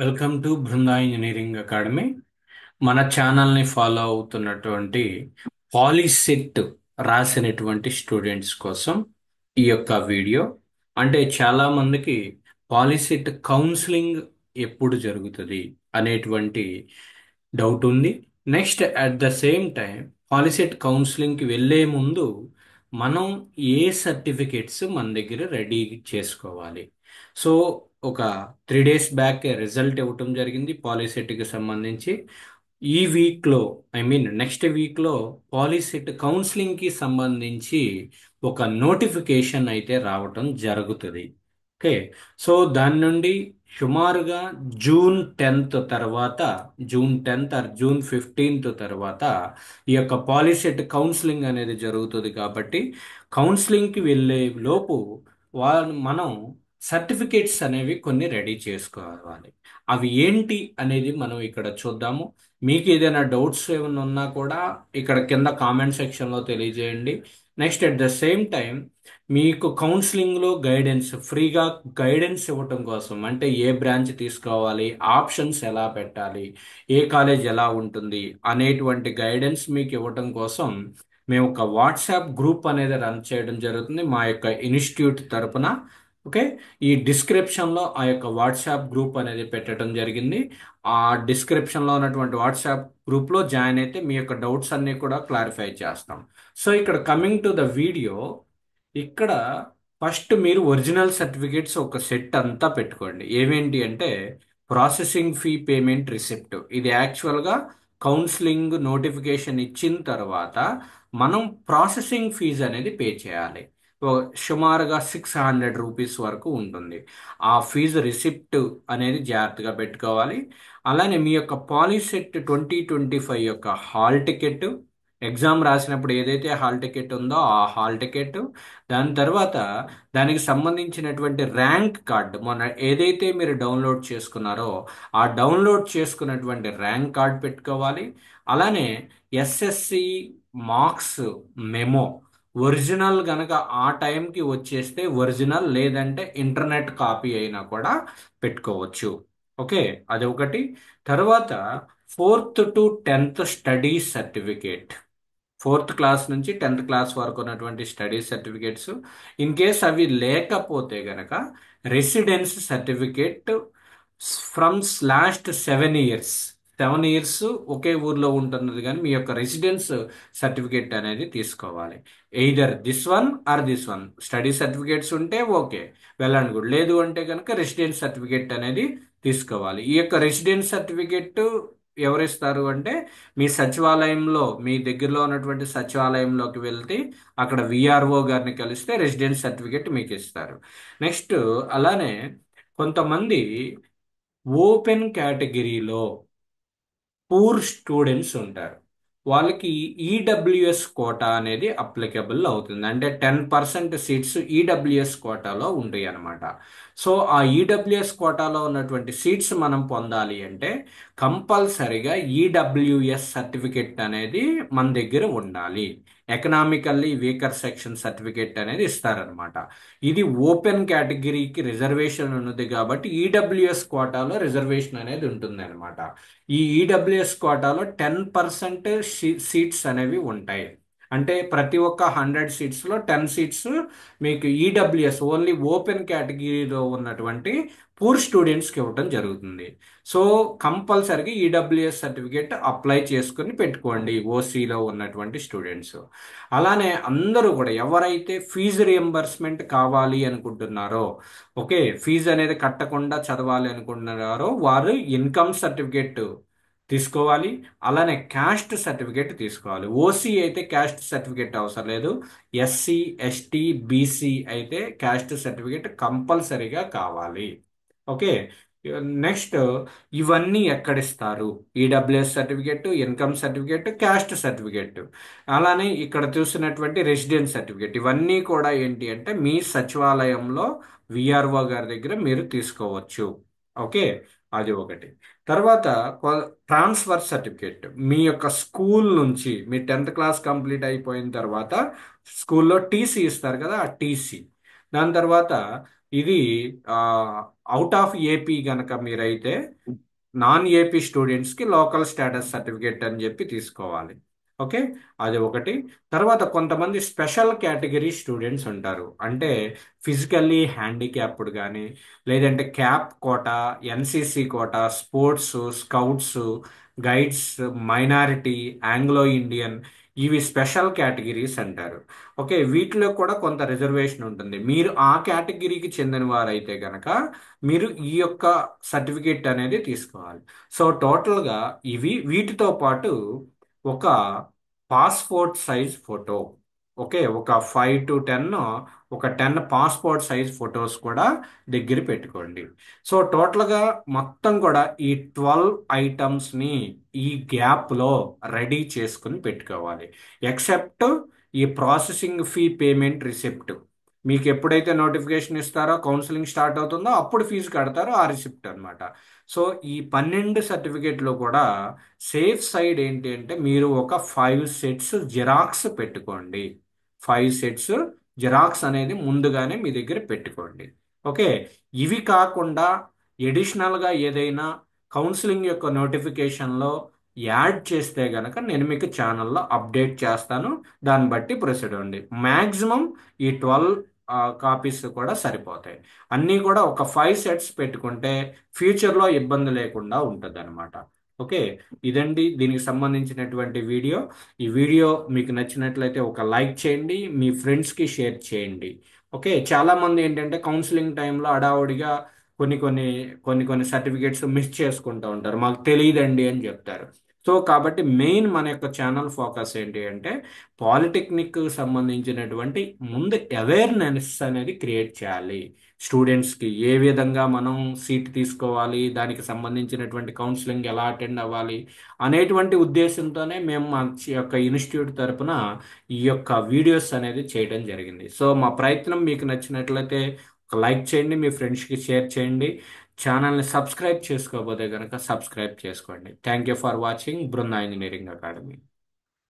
Welcome to Brinda engineering academy. మన ఛానల్ని follow అవుతున్నటువంటి పాలిసెట్ రాసినటువంటి స్టూడెంట్స్ కోసం ఈ యొక్క వీడియో. అంటే చాలా మందికి పాలిసెట్ కౌన్సిలింగ్ ఎప్పుడు జరుగుతుంది అనేటువంటి డౌట్ ఉంది. Next at the same time POLYCET కౌన్సిలింగ్కి వెళ్ళే ముందు మనం ఏ సర్టిఫికేట్స్ మన దగ్గర రెడీ చేసుకోవాలి. సో ఒక 3 డేస్ బ్యాక్ రిజల్ట్ ఇవ్వటం జరిగింది పాలిసెట్కి సంబంధించి. ఈ వీక్లో, నెక్స్ట్ వీక్లో పాలిసెట్ కౌన్సిలింగ్కి సంబంధించి ఒక నోటిఫికేషన్ అయితే రావటం జరుగుతుంది. ఓకే. సో దాని నుండి సుమారుగా June 10th are June 15th తర్వాత ఈ యొక్క పాలిసెట్ కౌన్సిలింగ్ అనేది జరుగుతుంది. కాబట్టి కౌన్సిలింగ్కి వెళ్ళే లోపు మనం సర్టిఫికేట్స్ అనేవి కొన్ని రెడీ చేసుకోవాలి. అవి ఏంటి అనేది మనం ఇక్కడ చూద్దాము. మీకు ఏదైనా డౌట్స్ ఏమైనా ఉన్నా కూడా ఇక్కడ కింద కామెంట్ సెక్షన్లో తెలియజేయండి. Next at the same time మీకు కౌన్సిలింగ్లో ఫ్రీగా గైడెన్స్ ఇవ్వటం కోసం, అంటే ఏ బ్రాంచ్ తీసుకోవాలి, ఆప్షన్స్ ఎలా పెట్టాలి, ఏ కాలేజ్ ఎలా ఉంటుంది అనేటువంటి గైడెన్స్ మీకు ఇవ్వటం కోసం మేము ఒక వాట్సాప్ గ్రూప్ అనేది రన్ చేయడం జరుగుతుంది మా యొక్క ఇన్స్టిట్యూట్ తరపున. ఓకే. ఈ డిస్క్రిప్షన్లో ఆ యొక్క వాట్సాప్ గ్రూప్ అనేది పెట్టడం జరిగింది. ఆ డిస్క్రిప్షన్లో ఉన్నటువంటి వాట్సాప్ గ్రూప్లో జాయిన్ అయితే మీ యొక్క డౌట్స్ అన్నీ కూడా క్లారిఫై చేస్తాం. సో ఇక్కడ కమింగ్ టు ద వీడియో, ఇక్కడ ఫస్ట్ మీరు ఒరిజినల్ సర్టిఫికేట్స్ ఒక సెట్ అంతా పెట్టుకోండి. ఏమేంటి అంటే ప్రాసెసింగ్ ఫీ పేమెంట్ రిసిప్ట్. ఇది యాక్చువల్గా కౌన్సిలింగ్ నోటిఫికేషన్ ఇచ్చిన తర్వాత మనం ప్రాసెసింగ్ ఫీజు అనేది పే చేయాలి. సుమారుగా రూ. 600 వరకు ఉంటుంది. ఆ ఫీజు రిసిప్ట్ అనేది జాగ్రత్తగా పెట్టుకోవాలి. అలానే మీ యొక్క పాలిసెట్ 2025 యొక్క హాల్ టికెట్, ఎగ్జామ్ రాసినప్పుడు ఏదైతే హాల్ టికెట్ ఉందో ఆ హాల్ టికెట్, దాని తర్వాత దానికి సంబంధించినటువంటి ర్యాంక్ కార్డ్, మొన్న ఏదైతే మీరు డౌన్లోడ్ చేసుకున్నారో ఆ డౌన్లోడ్ చేసుకున్నటువంటి ర్యాంక్ కార్డ్ పెట్టుకోవాలి. అలానే ఎస్ఎస్సి మార్క్స్ మెమో ఒరిజినల్ గనక ఆ టైంకి వచ్చేస్తే ఒరిజినల్, లేదంటే ఇంటర్నెట్ కాపీ అయినా కూడా పెట్టుకోవచ్చు. ఓకే. అది ఒకటి. తర్వాత 4th to 10th study certificate, 4th class నుంచి 10th క్లాస్ వరకు ఉన్నటువంటి స్టడీ సర్టిఫికేట్స్. ఇన్ కేస్ అవి లేకపోతే గనక residence certificate from last 7 years, 7 years ఒకే ఊర్లో ఉంటున్నది కానీ మీ యొక్క రెసిడెన్స్ సర్టిఫికేట్ అనేది తీసుకోవాలి. Either this one or this one. Study certificates ఉంటే ఓకే, వెళ్ళండి గుడ్. లేదు అంటే కనుక రెసిడెన్స్ సర్టిఫికేట్ అనేది తీసుకోవాలి. ఈ యొక్క రెసిడెన్స్ సర్టిఫికేట్ ఎవరిస్తారు అంటే మీ సచివాలయంలో, మీ దగ్గరలో ఉన్నటువంటి సచివాలయంలోకి వెళ్తే అక్కడ విఆర్ఓ గారిని కలిస్తే రెసిడెన్స్ సర్టిఫికేట్ మీకు ఇస్తారు. నెక్స్ట్ అలానే కొంతమంది ఓపెన్ కేటగిరీలో పూర్ స్టూడెంట్స్ ఉంటారు. వాళ్ళకి ఈడబ్ల్యూఎస్ కోటా అనేది అప్లికబుల్ అవుతుంది. అంటే 10% సీట్స్ ఈడబ్ల్యూఎస్ కోటాలో ఉంటాయి అన్నమాట. సో ఆ ఈడబ్ల్యూఎస్ కోటాలో ఉన్నటువంటి సీట్స్ మనం పొందాలి అంటే కంపల్సరిగా ఈడబ్ల్యూఎస్ సర్టిఫికెట్ అనేది మన దగ్గర ఉండాలి. ఎకనామికల్లీ వీకర్ సెక్షన్ సర్టిఫికెట్ అనేది ఇస్తారనమాట. ఇది ఓపెన్ కేటగిరీకి రిజర్వేషన్ ఉన్నది కాబట్టి ఈడబ్ల్యూఎస్ కోటాలో రిజర్వేషన్ అనేది ఉంటుంది అనమాట. ఈ ఈడబ్ల్యూఎస్ కోటాలో 10% సీట్స్ అనేవి ఉంటాయి. అంటే ప్రతి ఒక్క 100 సీట్స్లో 10 సీట్స్ మీకు ఈడబ్ల్యూఎస్ ఓన్లీ ఓపెన్ కేటగిరీలో ఉన్నటువంటి పూర్ స్టూడెంట్స్కి ఇవ్వడం జరుగుతుంది. సో కంపల్సరీగా ఈడబ్ల్యూఎస్ సర్టిఫికేట్ అప్లై చేసుకుని పెట్టుకోండి ఓసీలో ఉన్నటువంటి స్టూడెంట్స్. అలానే అందరూ కూడా ఎవరైతే ఫీజు రియంబర్స్మెంట్ కావాలి అనుకుంటున్నారో, ఓకే, ఫీజు అనేది కట్టకుండా చదవాలి అనుకుంటున్నారో వారు ఇన్కమ్ సర్టిఫికేట్ తీసుకోవాలి. అలానే క్యాస్ట్ సర్టిఫికేట్ తీసుకోవాలి. ఓసీ అయితే క్యాస్ట్ సర్టిఫికేట్ అవసరం లేదు. ఎస్సీ, ఎస్టీ, బీసీ అయితే క్యాస్ట్ సర్టిఫికేట్ కంపల్సరీగా కావాలి. ఓకే. నెక్స్ట్ ఇవన్నీ ఎక్కడిస్తారు? EWS certificate, income certificate, caste certificate, అలానే ఇక్కడ చూసినటువంటి రెసిడెన్స్ సర్టిఫికేట్, ఇవన్నీ కూడా ఏంటి అంటే మీ సచివాలయంలో విఆర్ఓ గారి దగ్గర మీరు తీసుకోవచ్చు. ఓకే. అది ఒకటి. తర్వాత ట్రాన్స్ఫర్ సర్టిఫికేట్, మీ యొక్క స్కూల్ నుంచి మీ 10th క్లాస్ కంప్లీట్ అయిపోయిన తర్వాత స్కూల్లో టీసీ ఇస్తారు కదా, ఆ టీసీ. దాని తర్వాత ఇది అవుట్ ఆఫ్ ఏపీ గనక మీరైతే నాన్ ఏపీ స్టూడెంట్స్కి లోకల్ స్టేటస్ సర్టిఫికేట్ అని చెప్పి తీసుకోవాలి. ఓకే, అది ఒకటి. తర్వాత కొంతమంది స్పెషల్ కేటగిరీ స్టూడెంట్స్ ఉంటారు, అంటే ఫిజికల్లీ హ్యాండిక్యాప్డ్ కానీ, లేదంటే CAP quota, NCC quota, sports, scouts, guides, minority, Anglo Indian, ఇవి స్పెషల్ కేటగిరీస్ అంటారు. ఓకే, వీటిలో కూడా కొంత రిజర్వేషన్ ఉంటుంది. మీరు ఆ కేటగిరీకి చెందిన వారైతే గనక మీరు ఈ యొక్క సర్టిఫికేట్ అనేది తీసుకోవాలి. సో టోటల్గా ఇవి, వీటితో పాటు ఒక పాస్పోర్ట్ సైజ్ ఫోటో, ఓకే, ఒక 5 to 10, ఒక 10 పాస్పోర్ట్ సైజ్ ఫొటోస్ కూడా దగ్గర పెట్టుకోండి. సో టోటల్గా మొత్తం కూడా ఈ 12 ఐటమ్స్ని ఈ గ్యాప్లో రెడీ చేసుకుని పెట్టుకోవాలి. ఎక్సెప్ట్ ఈ ప్రాసెసింగ్ ఫీ పేమెంట్ రిసిప్ట్, మీకు ఎప్పుడైతే నోటిఫికేషన్ ఇస్తారో కౌన్సిలింగ్ స్టార్ట్ అవుతుందో అప్పుడు ఫీజు కడతారో ఆ రిసిప్ట్ అన్నమాట. సో ఈ 12 సర్టిఫికేట్లో కూడా సేఫ్ సైడ్ ఏంటి అంటే మీరు ఒక 5 సెట్స్ జిరాక్స్ పెట్టుకోండి. 5 సెట్స్ జిరాక్స్ అనేది ముందుగానే మీ దగ్గర పెట్టుకోండి. ఓకే, ఇవి కాకుండా ఎడిషనల్గా ఏదైనా కౌన్సిలింగ్ యొక్క నోటిఫికేషన్లో యాడ్ చేస్తే గనక నేను మీకు ఛానల్లో అప్డేట్ చేస్తాను. దాన్ని బట్టి ప్రొసీడ్ అవ్వండి. మ్యాక్సిమం ఈ 12 కాపీస్ కూడా సరిపోతాయి. అన్నీ కూడా ఒక 5 సెట్స్ పెట్టుకుంటే ఫ్యూచర్లో ఇబ్బంది లేకుండా ఉంటుంది అనమాట. ఓకే, ఇదండి దీనికి సంబంధించినటువంటి వీడియో. ఈ వీడియో మీకు నచ్చినట్లయితే ఒక లైక్ చేయండి, మీ ఫ్రెండ్స్కి షేర్ చేయండి. ఓకే, చాలామంది ఏంటంటే కౌన్సిలింగ్ టైంలో హడావుడిగా కొన్ని కొన్ని కొన్ని కొన్ని సర్టిఫికేట్స్ మిస్ చేసుకుంటూ ఉంటారు, మాకు తెలియదండి అని చెప్తారు. సో కాబట్టి మెయిన్ మన యొక్క ఛానల్ ఫోకస్ ఏంటి అంటే పాలిటెక్నిక్ సంబంధించినటువంటి ముందు అవేర్నెస్ అనేది క్రియేట్ చేయాలి. స్టూడెంట్స్కి ఏ విధంగా మనం సీట్ తీసుకోవాలి, దానికి సంబంధించినటువంటి కౌన్సిలింగ్ ఎలా అటెండ్ అవ్వాలి అనేటువంటి ఉద్దేశంతోనే మేము మా యొక్క ఇన్స్టిట్యూట్ తరపున ఈ యొక్క వీడియోస్ అనేది చేయడం జరిగింది. సో మా ప్రయత్నం మీకు నచ్చినట్లయితే ఒక లైక్ చేయండి, మీ ఫ్రెండ్స్కి షేర్ చేయండి. ఛానల్ని సబ్స్క్రైబ్ చేసుకోకపోతే కనుక సబ్స్క్రైబ్ చేసుకోండి. Thank you for watching Brinda engineering academy.